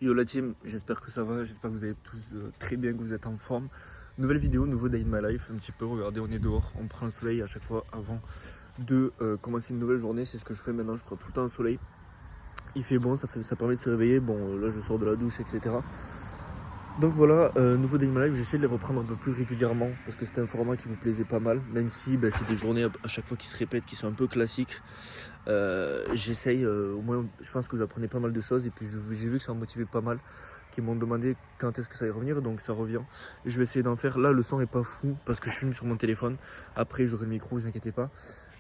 Yo la team, j'espère que ça va, j'espère que vous allez tous très bien, que vous êtes en forme. Nouvelle vidéo, nouveau Day in My Life, un petit peu, regardez on est dehors, on prend le soleil à chaque fois avant de commencer une nouvelle journée, c'est ce que je fais maintenant, je prends tout le temps le soleil. Il fait bon, ça permet de se réveiller, bon là je sors de la douche etc. Donc voilà, nouveau Day in My Life, j'essaie de les reprendre un peu plus régulièrement parce que c'est un format qui vous plaisait pas mal, même si c'est des journées à chaque fois qui se répètent, qui sont un peu classiques. J'essaye, au moins je pense que vous apprenez pas mal de choses et puis j'ai vu que ça en motivait pas mal qui m'ont demandé quand est-ce que ça allait revenir, donc ça revient. Je vais essayer d'en faire. Là, le son est pas fou parce que je filme sur mon téléphone. Après, j'aurai le micro, vous inquiétez pas.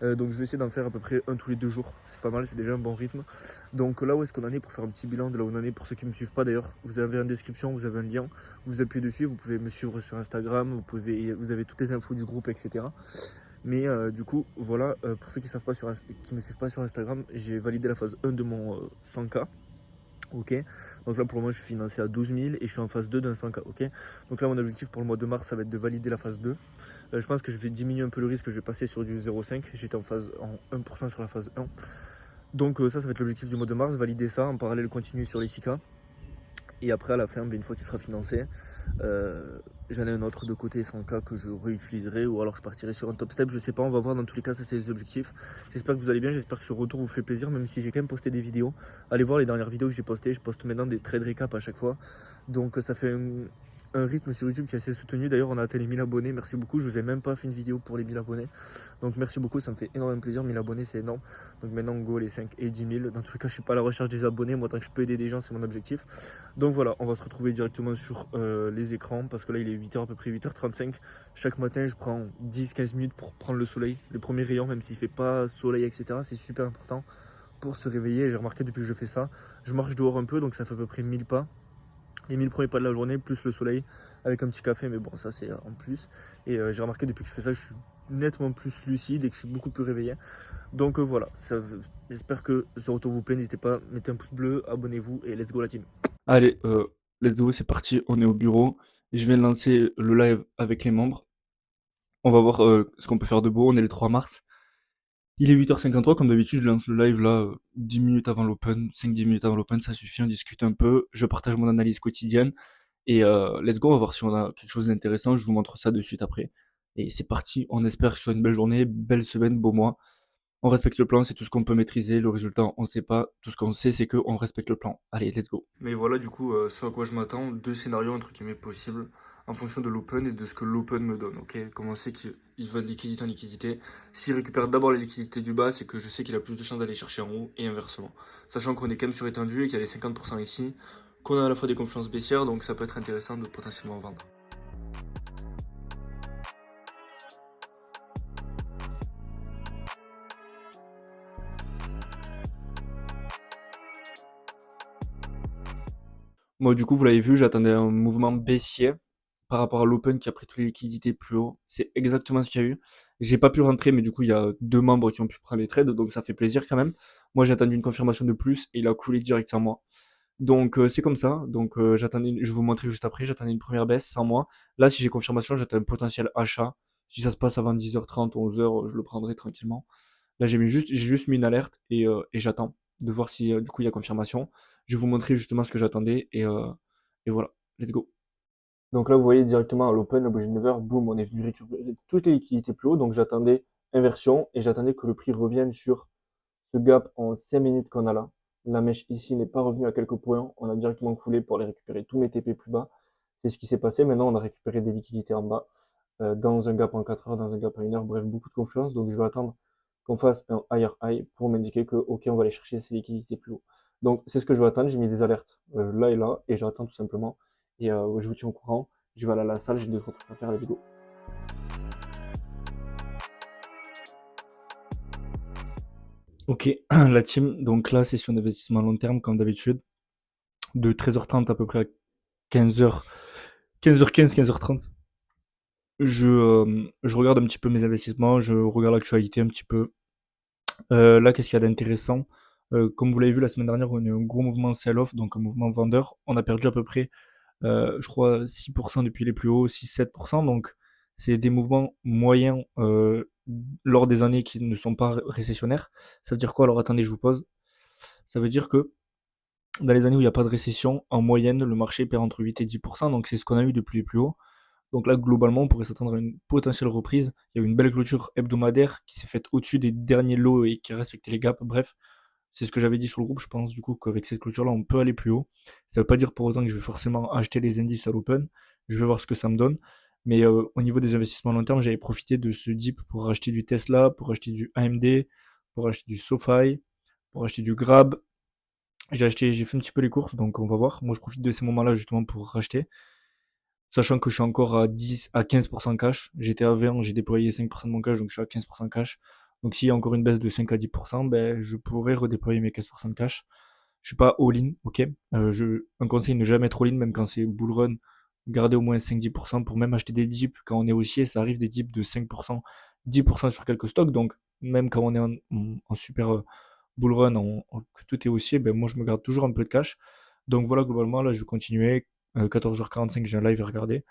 Donc, je vais essayer d'en faire à peu près un tous les 2 jours. C'est pas mal, c'est déjà un bon rythme. Donc, là où est-ce qu'on en est pour faire un petit bilan de là où on en est pour ceux qui ne me suivent pas d'ailleurs, vous avez en description, vous avez un lien, vous appuyez dessus, vous pouvez me suivre sur Instagram, vous avez toutes les infos du groupe, etc. Mais du coup, voilà, pour ceux qui ne me suivent pas sur Instagram, j'ai validé la phase 1 de mon 100K. Ok, donc là pour le moment je suis financé à 12 000 et je suis en phase 2 d'un 100K. Ok, donc là mon objectif pour le mois de mars ça va être de valider la phase 2. Je pense que je vais diminuer un peu le risque, je vais passer sur du 0,5. J'étais en 1% sur la phase 1. Donc ça va être l'objectif du mois de mars, valider ça, en parallèle continuer sur les 6K. Et après à la fin, une fois qu'il sera financé, j'en ai un autre de côté 100K que je réutiliserai ou alors je partirai sur un top step, je sais pas, on va voir. Dans tous les cas, ça c'est les objectifs. J'espère que vous allez bien, j'espère que ce retour vous fait plaisir, même si j'ai quand même posté des vidéos. Allez voir les dernières vidéos que j'ai postées, je poste maintenant des trade récap à chaque fois. Donc ça fait un rythme sur YouTube qui est assez soutenu. D'ailleurs, on a atteint les 1000 abonnés, merci beaucoup. Je vous ai même pas fait une vidéo pour les 1000 abonnés. Donc merci beaucoup, ça me fait énormément plaisir. 1000 abonnés, c'est énorme. Donc maintenant, go les 5 et 10 000. Dans tous les cas, je suis pas à la recherche des abonnés. Moi, tant que je peux aider des gens, c'est mon objectif. Donc voilà, on va se retrouver directement sur les écrans parce que là, il est 8h à peu près, 8h35. Chaque matin, je prends 10-15 minutes pour prendre le soleil, les premiers rayons, même s'il fait pas soleil, etc. C'est super important pour se réveiller. J'ai remarqué depuis que je fais ça, je marche dehors un peu, donc ça fait à peu près 1000 pas. Les 1000 premiers pas de la journée, plus le soleil, avec un petit café, mais bon, ça c'est en plus. Et j'ai remarqué depuis que je fais ça, je suis nettement plus lucide et que je suis beaucoup plus réveillé. Donc voilà, j'espère que ce retour vous plaît. N'hésitez pas, mettez un pouce bleu, abonnez-vous et let's go la team. Allez, let's go, c'est parti, on est au bureau. Je viens de lancer le live avec les membres. On va voir ce qu'on peut faire de beau, on est le 3 mars. Il est 8h53, comme d'habitude, je lance le live là, 10 minutes avant l'open, 5-10 minutes avant l'open, ça suffit, on discute un peu, je partage mon analyse quotidienne, et let's go, on va voir si on a quelque chose d'intéressant, je vous montre ça de suite après. Et c'est parti, on espère que ce soit une belle journée, belle semaine, beau mois. On respecte le plan, c'est tout ce qu'on peut maîtriser. Le résultat, on ne sait pas. Tout ce qu'on sait, c'est qu'on respecte le plan. Allez, let's go. Mais voilà, du coup, ce à quoi je m'attends, deux scénarios entre guillemets possibles en fonction de l'open et de ce que l'open me donne. Ok, comment c'est qu'il va de liquidité en liquidité. S'il récupère d'abord les liquidités du bas, c'est que je sais qu'il a plus de chances d'aller chercher en haut et inversement. Sachant qu'on est quand même surétendu et qu'il y a les 50% ici, qu'on a à la fois des confiances baissières, donc ça peut être intéressant de potentiellement vendre. Moi, du coup, vous l'avez vu, j'attendais un mouvement baissier par rapport à l'open qui a pris toutes les liquidités plus haut. C'est exactement ce qu'il y a eu. J'ai pas pu rentrer, mais du coup, il y a deux membres qui ont pu prendre les trades, donc ça fait plaisir quand même. Moi, j'ai attendu une confirmation de plus et il a coulé direct sans moi. Donc, c'est comme ça. Donc, je vais vous montrer juste après. J'attendais une première baisse sans moi. Là, si j'ai confirmation, j'attends un potentiel achat. Si ça se passe avant 10h30, 11h, je le prendrai tranquillement. Là, j'ai juste mis une alerte et j'attends de voir si du coup il y a confirmation. Je vais vous montrer justement ce que j'attendais et voilà, let's go. Donc là, vous voyez directement à l'open, la bougie de 9h, boum, on est venu récupérer toutes les liquidités plus haut. Donc j'attendais inversion et j'attendais que le prix revienne sur ce gap en 5 minutes qu'on a là. La mèche ici n'est pas revenue à quelques points. On a directement coulé pour aller récupérer tous mes TP plus bas. C'est ce qui s'est passé. Maintenant, on a récupéré des liquidités en bas, dans un gap en 4 heures, dans un gap à 1 heure. Bref, beaucoup de confiance. Donc je vais attendre qu'on fasse un higher high pour m'indiquer que, ok, on va aller chercher ces liquidités plus haut. Donc c'est ce que je vais attendre. J'ai mis des alertes là et là et j'attends tout simplement. Et je vous tiens au courant. Je vais aller à la salle, j'ai d'autres trucs à faire, let's go. Ok, la team, donc là, session d'investissement à long terme, comme d'habitude, de 13h30 à peu près à 15h, 15h15, 15h30. Je regarde un petit peu mes investissements, je regarde l'actualité un petit peu. Là, qu'est-ce qu'il y a d'intéressant? Comme vous l'avez vu la semaine dernière, on a eu un gros mouvement sell-off, donc un mouvement vendeur. On a perdu à peu près, je crois, 6% depuis les plus hauts, 6-7%. Donc, c'est des mouvements moyens lors des années qui ne sont pas récessionnaires. Ça veut dire quoi? Alors, attendez, je vous pose. Ça veut dire que Dans les années où il n'y a pas de récession, en moyenne, le marché perd entre 8 et 10%, donc c'est ce qu'on a eu depuis les plus hauts. Donc là, globalement, on pourrait s'attendre à une potentielle reprise. Il y a eu une belle clôture hebdomadaire qui s'est faite au-dessus des derniers lots et qui a respecté les gaps. Bref, c'est ce que j'avais dit sur le groupe. Je pense du coup qu'avec cette clôture-là, on peut aller plus haut. Ça ne veut pas dire pour autant que je vais forcément acheter les indices à l'open. Je vais voir ce que ça me donne. Mais au niveau des investissements long terme, j'avais profité de ce dip pour acheter du Tesla, pour acheter du AMD, pour acheter du SoFi, pour acheter du Grab. J'ai fait un petit peu les courses, donc on va voir. Moi, je profite de ces moments-là justement pour racheter. Sachant que je suis encore à 10 à 15% cash. J'étais à 20, j'ai déployé 5% de mon cash, donc je suis à 15% cash. Donc s'il y a encore une baisse de 5 à 10%, ben, je pourrais redéployer mes 15% de cash. Je suis pas all-in, ok. Un conseil, ne jamais être all-in, même quand c'est bull run. Garder au moins 5-10% pour même acheter des dips. Quand on est haussier, ça arrive des dips de 5%, 10% sur quelques stocks. Donc même quand on est en super bull run, que tout est haussier, ben, moi je me garde toujours un peu de cash. Donc voilà, globalement, là je vais continuer. 14h45, j'ai un live à regarder.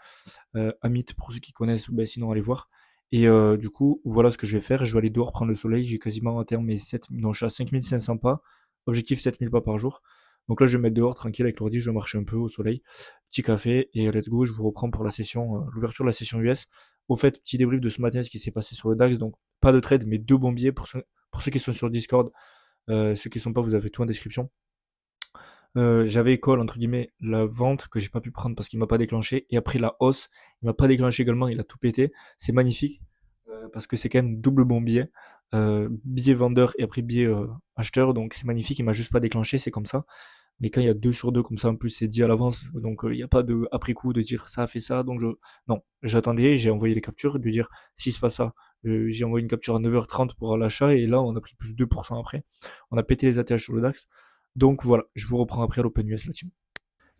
Amit, pour ceux qui connaissent, ben, sinon allez voir. Et du coup, voilà ce que je vais faire. Je vais aller dehors prendre le soleil. J'ai quasiment atteint mes 7, non, je suis à 5500 pas. Objectif 7000 pas par jour. Donc là, je vais me mettre dehors tranquille avec l'ordi. Je vais marcher un peu au soleil. Petit café et let's go. Je vous reprends pour la session, l'ouverture de la session US. Au fait, petit débrief de ce matin, ce qui s'est passé sur le DAX. Donc, pas de trade, mais deux bombiers pour ceux qui sont sur Discord. Ceux qui ne sont pas, vous avez tout en description. J'avais call entre guillemets la vente que j'ai pas pu prendre parce qu'il m'a pas déclenché et après la hausse il m'a pas déclenché également, il a tout pété. C'est magnifique parce que c'est quand même double bon billet, billet vendeur et après billet acheteur, donc c'est magnifique. Il m'a juste pas déclenché, c'est comme ça. Mais quand il y a 2 sur 2 comme ça en plus, c'est dit à l'avance, donc il n'y a pas de après coup de dire ça a fait ça, donc non, j'attendais, j'ai envoyé les captures de dire si c'est pas ça. J'ai envoyé une capture à 9h30 pour l'achat et là on a pris plus 2% après. On a pété les ATH sur le DAX. Donc voilà, je vous reprends après à l'Open US là-dessus.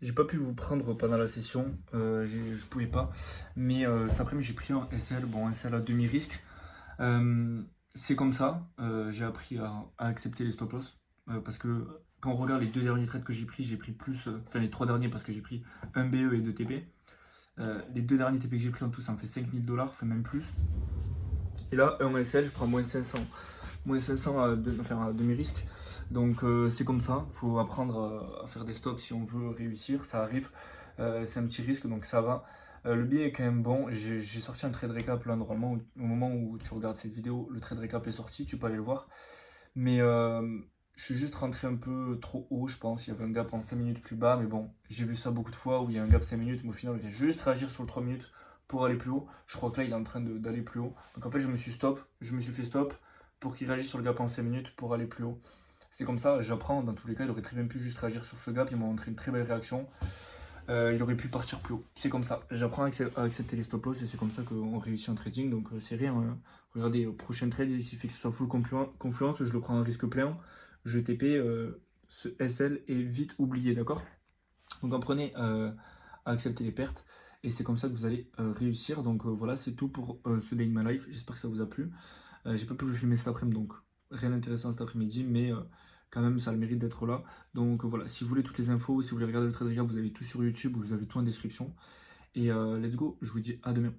J'ai pas pu vous prendre pendant la session, je pouvais pas. Mais cet après-midi, j'ai pris un SL, bon, un SL à demi-risque. C'est comme ça, j'ai appris à accepter les stop-loss. Parce que quand on regarde les deux derniers trades que j'ai pris plus, enfin les trois derniers parce que j'ai pris un BE et deux TP. Les deux derniers TP que j'ai pris en tout, ça me fait 5000 $, fait même plus. Et là, un SL, je prends moins 500 enfin, à demi-risque. Donc c'est comme ça, il faut apprendre à faire des stops si on veut réussir, ça arrive. C'est un petit risque, donc ça va. Le billet est quand même bon. J'ai sorti un trade récap là, normalement, au moment où tu regardes cette vidéo, le trade récap est sorti, tu peux aller le voir. Mais je suis juste rentré un peu trop haut, je pense. Il y avait un gap en 5 minutes plus bas, mais bon, j'ai vu ça beaucoup de fois où il y a un gap 5 minutes, mais au final, il vient juste réagir sur le 3 minutes pour aller plus haut. Je crois que là, il est en train d'aller plus haut. Donc en fait, je me suis fait stop pour qu'il réagisse sur le gap en 5 minutes pour aller plus haut. C'est comme ça, j'apprends. Dans tous les cas, il aurait très bien pu juste réagir sur ce gap. Il m'a montré une très belle réaction. Il aurait pu partir plus haut. C'est comme ça. J'apprends à accepter les stop loss et c'est comme ça qu'on réussit en trading. Donc c'est rien. Regardez, au prochain trade, il suffit que ce soit full confluence, je le prends en risque plein. Je TP, ce SL est vite oublié, d'accord? Donc apprenez à accepter les pertes et c'est comme ça que vous allez réussir. Donc voilà, c'est tout pour ce Day in My Life. J'espère que ça vous a plu. J'ai pas pu vous filmer cet après-midi, donc rien d'intéressant cet après-midi, mais quand même ça a le mérite d'être là. Donc voilà, si vous voulez toutes les infos, si vous voulez regarder le trade recap, vous avez tout sur YouTube, vous avez tout en description. Et let's go, je vous dis à demain.